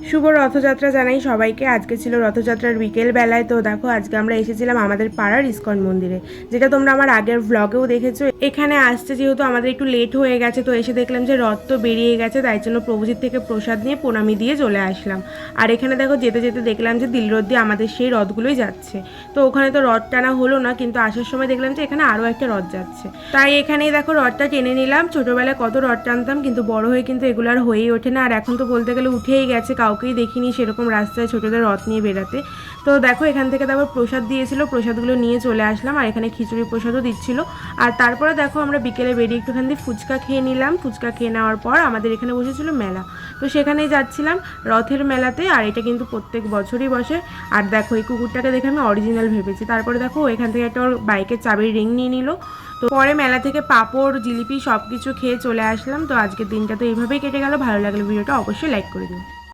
শুভ রথযাত্রা জানাই সবাইকে। আজকে ছিল রথযাত্রার বিকেল বেলায়। তো দেখো আজকে আমরা এসেছিলাম আমাদের পাড়ার ইস্কন মন্দিরে, যেটা তোমরা আমার আগের ভ্লগেও দেখেছো। এখানে আসতে যেহেতু আমাদের একটু লেট হয়ে গেছে, তো এসে দেখলাম যে রথ তো বেরিয়ে গেছে, তাই জন্য প্রভুজির থেকে প্রসাদ নিয়ে প্রণামী দিয়ে চলে আসলাম। আর এখানে দেখো যেতে যেতে দেখলাম যে দিলরথ দিয়ে আমাদের সেই রথগুলোই যাচ্ছে। তো ওখানে তো রথ টানা হলো না, কিন্তু আসার সময় দেখলাম যে এখানে আরও একটা রথ যাচ্ছে, তাই এখানেই দেখো রথটা টেনে নিলাম। ছোটোবেলায় কত রথ টানতাম, কিন্তু বড় হয়ে কিন্তু এগুলো আর হয়েই ওঠে না। আর এখন তো বলতে গেলে উঠেই গেছে, কাউকেই দেখিনি সেরকম রাস্তায় ছোটোদের রথ নিয়ে বেরাতে। তো দেখো এখান থেকে তারপর প্রসাদ দিয়েছিল, প্রসাদগুলো নিয়ে চলে আসলাম। আর এখানে খিচুড়ি প্রসাদও দিচ্ছিল। আর তারপরে দেখো আমরা বিকেলে বেরিয়ে একটুখানি ফুচকা খেয়ে নিলাম। ফুচকা খেয়ে নেওয়ার পর আমাদের এখানে বসেছিল মেলা, তো সেখানেই যাচ্ছিলাম রথের মেলাতে। আর এটা কিন্তু প্রত্যেক বছরই বসে। আর দেখো এই কুকুরটাকে দেখে আমি অরিজিনাল ভেবেছি। তারপরে দেখো এখান থেকে একটা ওর বাইকের চাবির রিং নিয়ে নিল। তো পরে মেলা থেকে পাঁপড় জিলিপি সব কিছু খেয়ে চলে আসলাম। তো আজকের দিনটা তো এইভাবেই কেটে গেল। ভালো লাগলে ভিডিওটা অবশ্যই লাইক করে দিন।